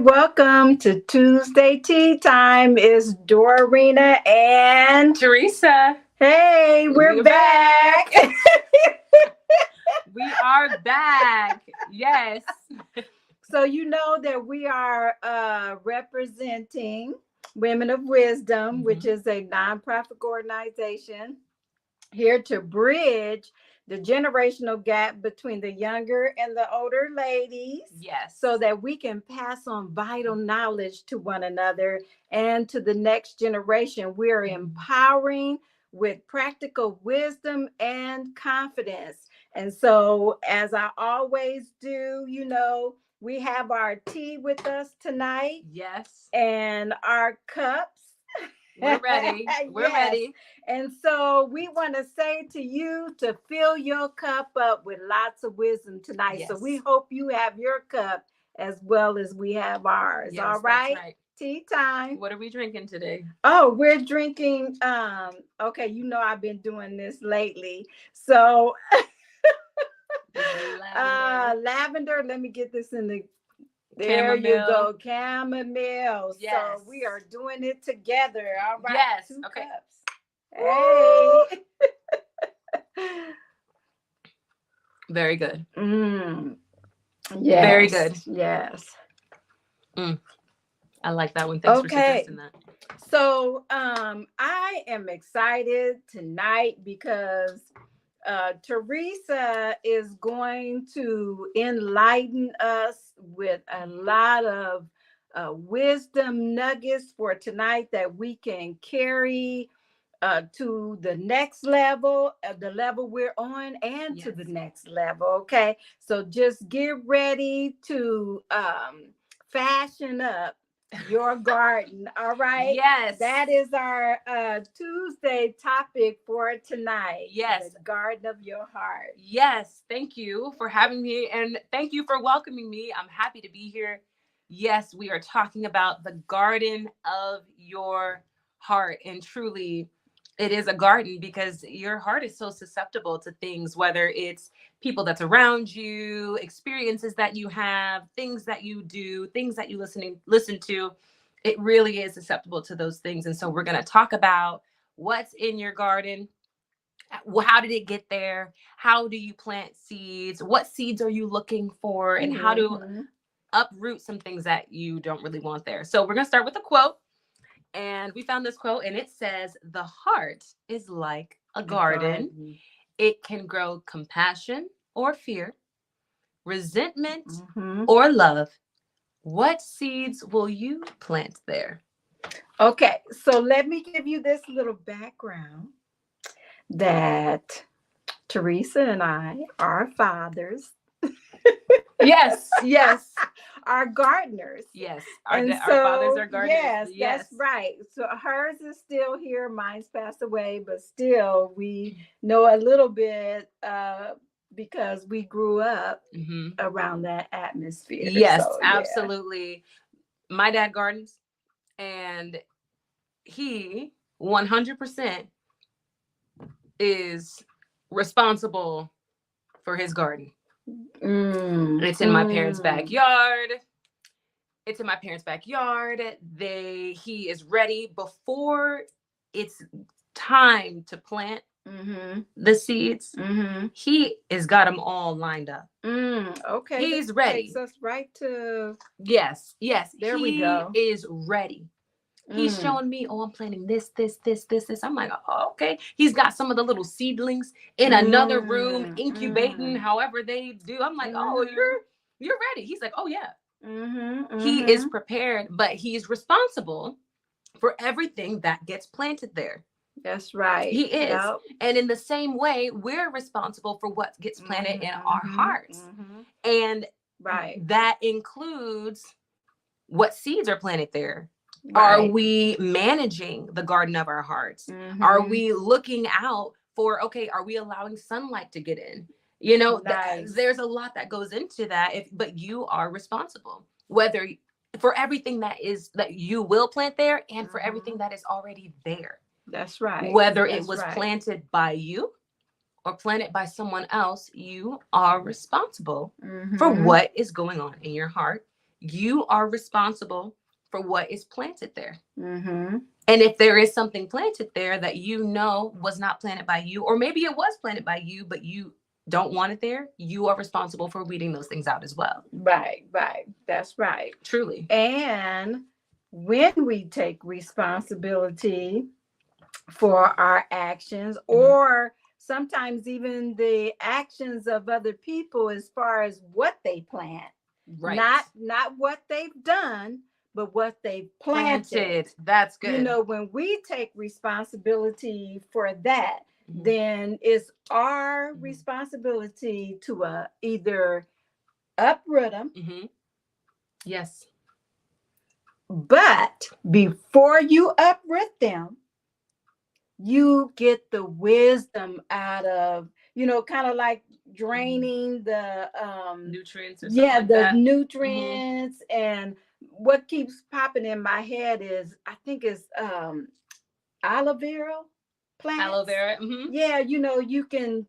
welcome to Tuesday Tea Time. It's Dorarena and Torisa. hey, we're back. We are back. Yes. So you know that we are representing Women of Wisdom, which is a nonprofit organization here to bridge the generational gap between the younger and the older ladies. Yes. So that we can pass on vital knowledge to one another and to the next generation. We are empowering with practical wisdom and confidence. And so, as I always do, we have our tea with us tonight. Yes. And our cups. We're ready. We're Yes. ready. And so we want to say to you to fill your cup up with lots of wisdom tonight. Yes. So we hope you have your cup as well as we have ours. Yes, all right? That's right. Tea time. What are we drinking today? Oh, we're drinking okay, I've been doing this lately. So lavender. Let me get this in the there Chamomile. you go. Chamomile. Yes. So we are doing it together. All right. Yes. 2 Okay. cups. Hey. Very good. Yes. Very good. Yes. I like that one. Thanks for suggesting that. So I am excited tonight because Torisa is going to enlighten us with a lot of wisdom nuggets for tonight that we can carry to the next level, the level we're on, and to the next level. Okay, so just get ready to fashion up your garden. All right. Yes. That is our Tuesday topic for tonight. Yes. The garden of your heart. Yes. Thank you for having me and thank you for welcoming me. I'm happy to be here. Yes, we are talking about the garden of your heart, and truly it is a garden because your heart is so susceptible to things, whether it's people that's around you, experiences that you have, things that you do, things that you listen to. It really is susceptible to those things. And so we're going to talk about what's in your garden. How did it get there? How do you plant seeds? What seeds are you looking for? And how to uproot some things that you don't really want there. So we're going to start with a quote. And we found this quote, and it says, "The heart is like a garden. It can grow compassion or fear, resentment or love. What seeds will you plant there?" Okay, so let me give you this little background that Torisa and I are fathers. Yes, yes. Our gardeners. Yes, our fathers are gardeners. Yes, that's right. So hers is still here. Mine's passed away, but still we know a little bit because we grew up around that atmosphere. Yes, so, absolutely. My dad gardens, and he 100% is responsible for his garden. It's in my parents' backyard. He is ready before it's time to plant the seeds. He has got them all lined up. Okay. He's ready. Takes us right to yes. There we go. He is ready. He's showing me, I'm planting this. I'm like, oh, okay. He's got some of the little seedlings in another room, incubating, however they do. I'm like, oh, you're ready. He's like, oh yeah. He is prepared, but he's responsible for everything that gets planted there. That's right. He is. Yep. And in the same way, we're responsible for what gets planted in our hearts. And that includes what seeds are planted there. Right. Are we managing the garden of our hearts? Are we looking out for, are we allowing sunlight to get in? There's a lot that goes into that, but you are responsible, whether for everything that you will plant there and for everything that is already there. That's right. Whether it was planted by you or planted by someone else, you are responsible for what is going on in your heart, you are responsible for what is planted there. Mm-hmm. And if there is something planted there that you know was not planted by you, or maybe it was planted by you, but you don't want it there, you are responsible for weeding those things out as well. Right, right. That's right. Truly. And when we take responsibility for our actions, or sometimes even the actions of other people as far as what they plant, Right. not what they've done, but what they've planted. That's good. You know, when we take responsibility for that, then it's our responsibility to either uproot them. Yes. But before you uproot them, you get the wisdom out of, kind of like draining the nutrients or something like the that. nutrients. And what keeps popping in my head is, I think it's aloe vera plants. Aloe vera. Yeah, you can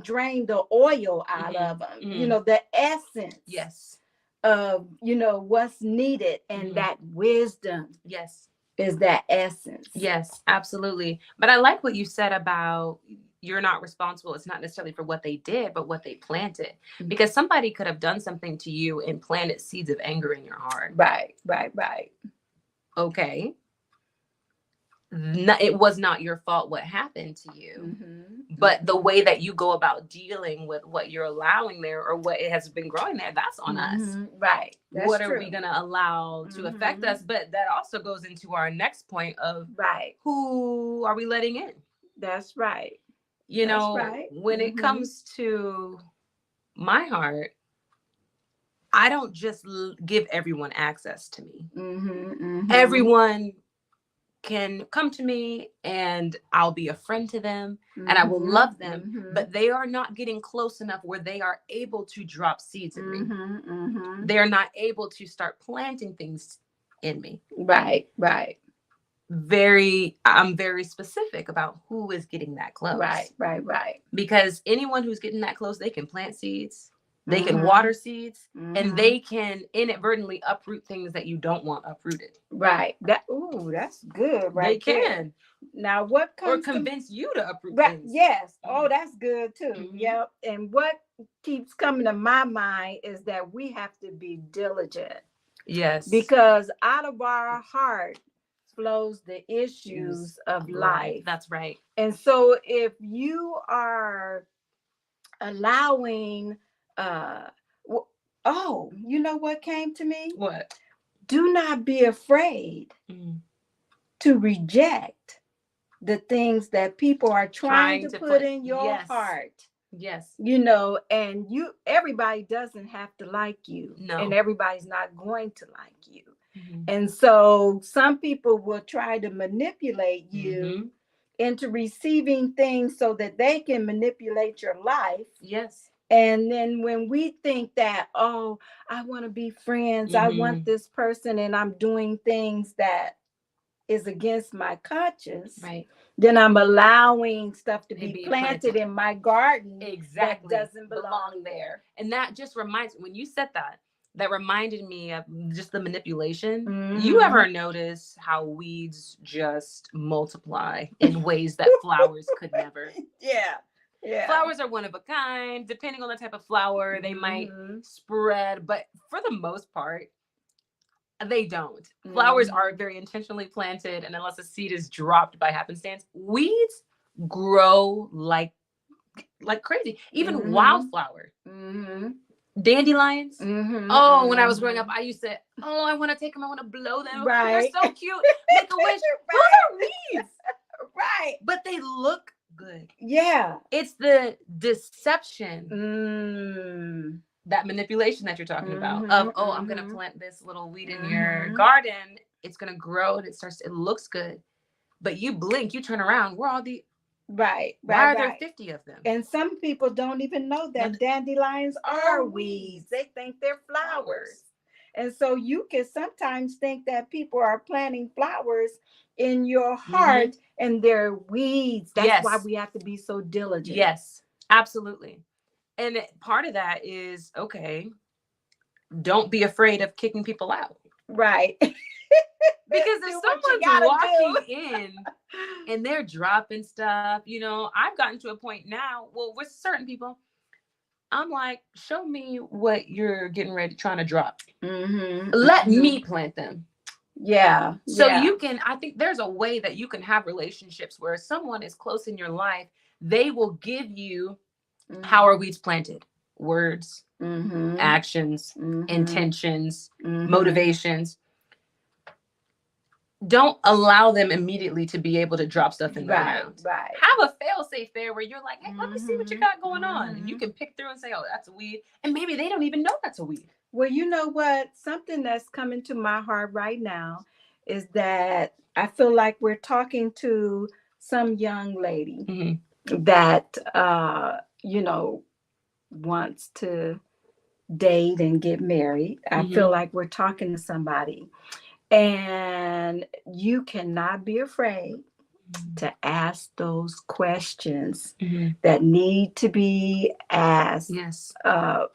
drain the oil out of them. The essence. Yes. Of what's needed, and that wisdom. Yes. Is that essence. Yes, absolutely. But I like what you said about you're not responsible. It's not necessarily for what they did, but what they planted. Because somebody could have done something to you and planted seeds of anger in your heart. Right. Okay. It was not your fault what happened to you. But the way that you go about dealing with what you're allowing there, or what it has been growing there, that's on us. Right. That's what true. Are we going to allow to affect us? But that also goes into our next point of who are we letting in? That's right. When it comes to my heart, I don't just give everyone access to me. Everyone can come to me and I'll be a friend to them and I will love them, but they are not getting close enough where they are able to drop seeds in me. They're not able to start planting things in me. Right. I'm very specific about who is getting that close. Right. Because anyone who's getting that close, they can plant seeds. They can water seeds, and they can inadvertently uproot things that you don't want uprooted. Right. That's good. Right. They can. Now, what comes or convince you to uproot things? Yes. Oh, that's good too. Yep. And what keeps coming to my mind is that we have to be diligent. Yes. Because out of our heart flows the issues of life. That's right. And so, if you are allowing you know what came to me? What? Do not be afraid to reject the things that people are trying to put in your heart. Yes. And everybody doesn't have to like you. No. And everybody's not going to like you. And so some people will try to manipulate you into receiving things so that they can manipulate your life. Yes. And then when we think that, oh, I want to be friends, I want this person, and I'm doing things that is against my conscience, right? Then I'm allowing stuff to be planted in my garden that doesn't belong there. And that just reminds me, when you said that reminded me of just the manipulation. You ever notice how weeds just multiply in ways that flowers could never? Yeah. Flowers are one of a kind. Depending on the type of flower, they might spread, but for the most part, they don't. Flowers are very intentionally planted, and unless a seed is dropped by happenstance, weeds grow like crazy. Even wildflower. Dandelions. Oh, when I was growing up, I used to, I want to take them, I want to blow them. Right. They're so cute. Make a wish. Those are weeds. Right. But they look good. Yeah. It's the deception, that manipulation that you're talking about of, I'm going to plant this little weed in your garden. It's going to grow and it looks good. But you blink, you turn around. Where are all the... Why are there 50 of them? And some people don't even know that dandelions are weeds. They think they're flowers. And so you can sometimes think that people are planting flowers in your heart and they're weeds. That's why we have to be so diligent. Yes, absolutely. And part of that is, okay, don't be afraid of kicking people out. Right. Because Do if what you someone's gotta walking do. in and they're dropping stuff, I've gotten to a point now, well, with certain people, I'm like, show me what you're getting ready trying to drop. Mm-hmm. Let Mm-hmm. me plant them. Yeah. So Yeah. I think there's a way that you can have relationships where someone is close in your life, they will give you how are weeds planted? Words, Mm-hmm. actions, Mm-hmm. intentions, Mm-hmm. motivations. Don't allow them immediately to be able to drop stuff in the ground. Right. Have a fail safe there where you're like, hey, let me see what you Mm-hmm. got going on. And you can pick through and say, oh, that's a weed. And maybe they don't even know that's a weed. Well, you know what? Something that's coming to my heart right now is that I feel like we're talking to some young lady that wants to date and get married. I feel like we're talking to somebody, and you cannot be afraid to ask those questions that need to be asked. Yes.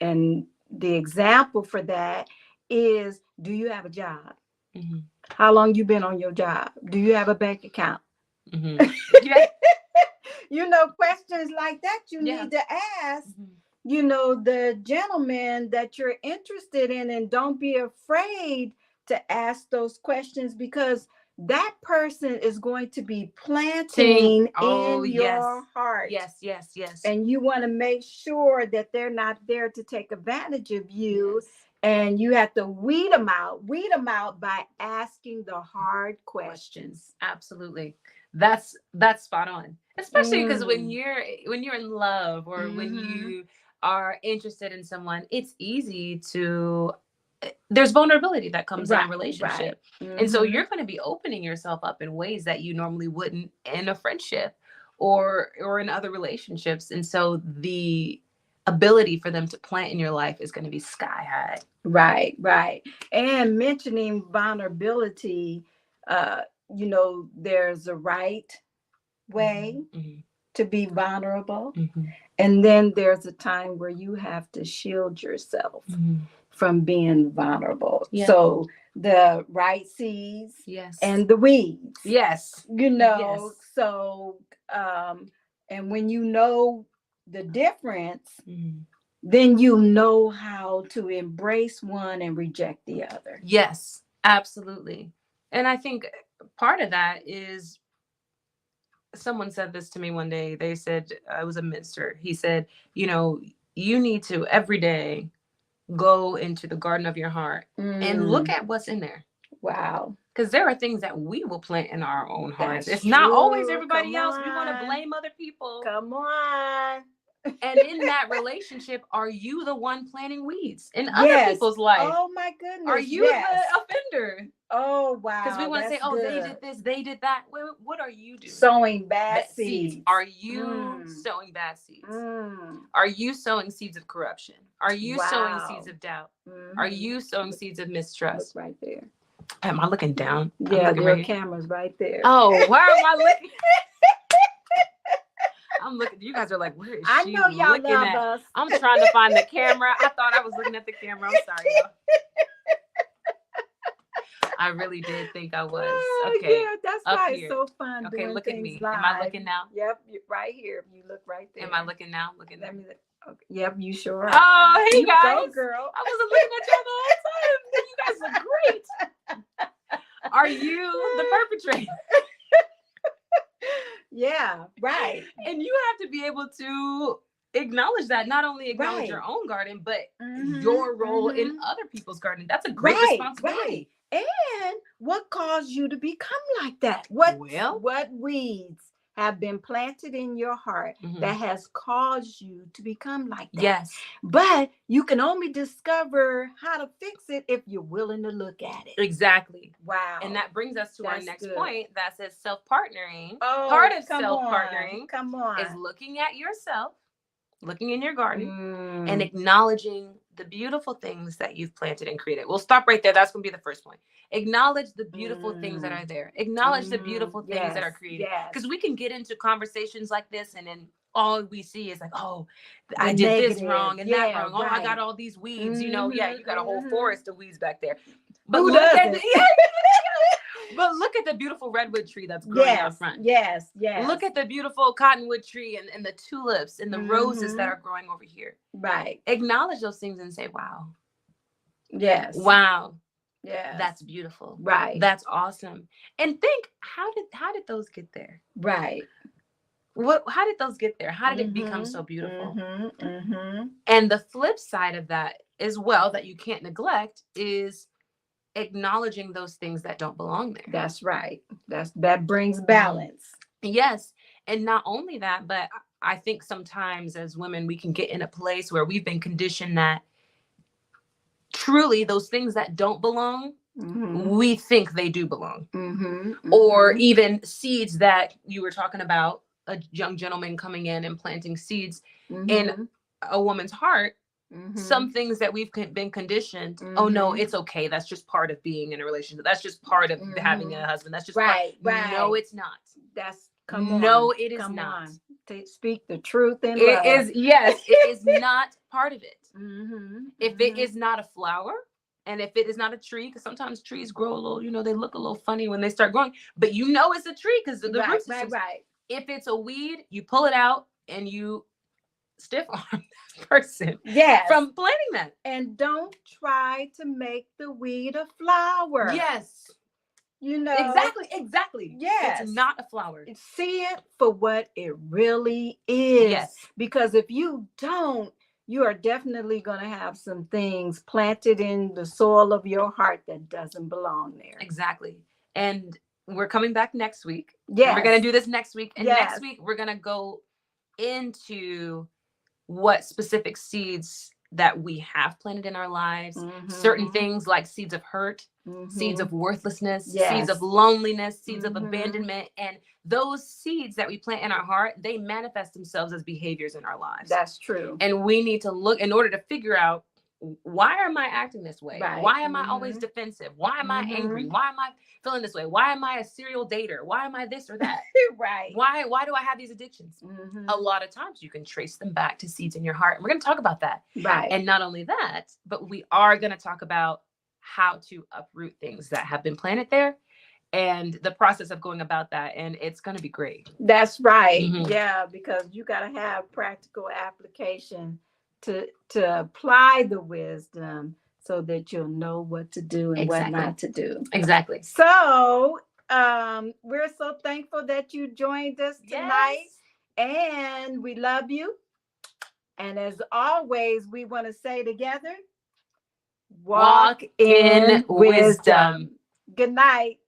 And the example for that is, do you have a job? Mm-hmm. How long you been on your job? Do you have a bank account? Mm-hmm. Yeah. Questions like that you need to ask. The gentleman that you're interested in, and don't be afraid to ask those questions, because that person is going to be planting in your heart. Yes, yes, yes. And you want to make sure that they're not there to take advantage of you. Yes. And you have to weed them out by asking the hard questions. Absolutely. That's spot on. Especially because when you're in love, or when you are interested in someone, it's easy to there's vulnerability that comes in a relationship. Right. And so you're going to be opening yourself up in ways that you normally wouldn't in a friendship or in other relationships. And so the ability for them to plant in your life is going to be sky high. Right. And mentioning vulnerability, there's a right way to be vulnerable. And then there's a time where you have to shield yourself from being vulnerable. Yeah. So the right seeds, yes, and the weeds. Yes. Yes. So and when you know the difference, then you know how to embrace one and reject the other. Yes, absolutely. And I think part of that is, someone said this to me one day. They said, I was a minister. He said, you need to every day go into the garden of your heart and look at what's in there. Wow. Because there are things that we will plant in our own hearts. It's not always everybody else. We want to blame other people. Come on. And in that relationship, are you the one planting weeds in other people's life? Oh my goodness. Are you the offender? Oh wow. Because we want to say, oh, they did this, they did that. What are you doing? Sowing bad seeds. Are you sowing bad seeds? Are you sowing seeds of corruption? Are you sowing seeds of doubt? Are you sowing seeds of mistrust? Look right there. Am I looking down? Yeah, there are cameras right there. Oh, where am I looking? I'm looking. You guys are like, where is she? I know y'all looking love at? us. I'm trying to find the camera. I thought I was looking at the camera. I'm sorry, y'all. I really did think I was. Okay. Yeah, that's why it's so fun. Okay, look at me. Live. Am I looking now? Yep, right here. You look right there. Am I looking now? Looking there. Okay. Yep, you sure are. Oh, hey you guys. Go, girl. I wasn't looking at y'all the whole time. You guys look great. Are you the perpetrator? Yeah, right. And you have to be able to acknowledge that, not only acknowledge your own garden, but your role in other people's garden. That's a great responsibility. Right. And what caused you to become like that? What weeds have been planted in your heart that has caused you to become like that? Yes. But you can only discover how to fix it if you're willing to look at it. Exactly. Wow. And that brings us to our next point that says self-partnering. Oh, part of self-partnering is looking at yourself, looking in your garden, and acknowledging the beautiful things that you've planted and created. We'll stop right there. That's going to be the first point. Acknowledge the beautiful things that are there. Acknowledge the beautiful things that are created. Because we can get into conversations like this and then all we see is like, oh, The I did this negative. wrong and that Yeah, wrong. Oh, I got right. all these weeds. You know, yeah, Mm-hmm, you got a whole mm-hmm. forest of weeds back there. But Who look at the, doesn't? yeah, but look at the beautiful redwood tree that's growing out Yes, front. yes, yes. Look at the beautiful cottonwood tree and the tulips and the roses that Mm-hmm. are growing over here. Right. Acknowledge those things and say, wow, Yes. wow, Yes. that's beautiful. Right. That's awesome. And think, how did those get there? Right. How did those get there? How did it become Mm-hmm. so beautiful? Mm-hmm. Mm-hmm. And the flip side of that as well that you can't neglect is acknowledging those things that don't belong there. That's right. That brings balance. Yes. And not only that, but I think sometimes as women, we can get in a place where we've been conditioned that truly those things that don't belong, we think they do belong. Or even seeds that you were talking about, a young gentleman coming in and planting seeds in a woman's heart. Some things that we've been conditioned, oh no, it's okay, that's just part of being in a relationship, that's just part of having a husband, that's just right. No, it's not. That's no, it is come not. On. To speak the truth in it love. Is yes, it is not part of it. If it is not a flower, and if it is not a tree, because sometimes trees grow a little, they look a little funny when they start growing, but it's a tree because of the root systems. Right. If it's a weed, you pull it out and you stiff arm that person from planting that. And don't try to make the weed a flower. Yes. Exactly. Yes. It's not a flower. See it for what it really is. Yes. Because if you don't, you are definitely going to have some things planted in the soil of your heart that doesn't belong there. Exactly. And we're coming back next week. Yes. We're going to do this next week. And next week, we're going to go into what specific seeds that we have planted in our lives, certain things like seeds of hurt, seeds of worthlessness, seeds of loneliness, seeds of abandonment. And those seeds that we plant in our heart, they manifest themselves as behaviors in our lives. That's true. And we need to look in order to figure out, why am I acting this way? Right. Why am I always defensive? Why am I angry? Why am I feeling this way? Why am I a serial dater? Why am I this or that? Right. Why do I have these addictions? A lot of times you can trace them back to seeds in your heart. And we're going to talk about that. Right. And not only that, but we are going to talk about how to uproot things that have been planted there and the process of going about that. And it's going to be great. That's right. Yeah, because you got to have practical application to apply the wisdom so that you'll know what to do and what not to do. Exactly. So we're so thankful that you joined us tonight. And we love you. And as always, we want to say together, walk in wisdom. Good night.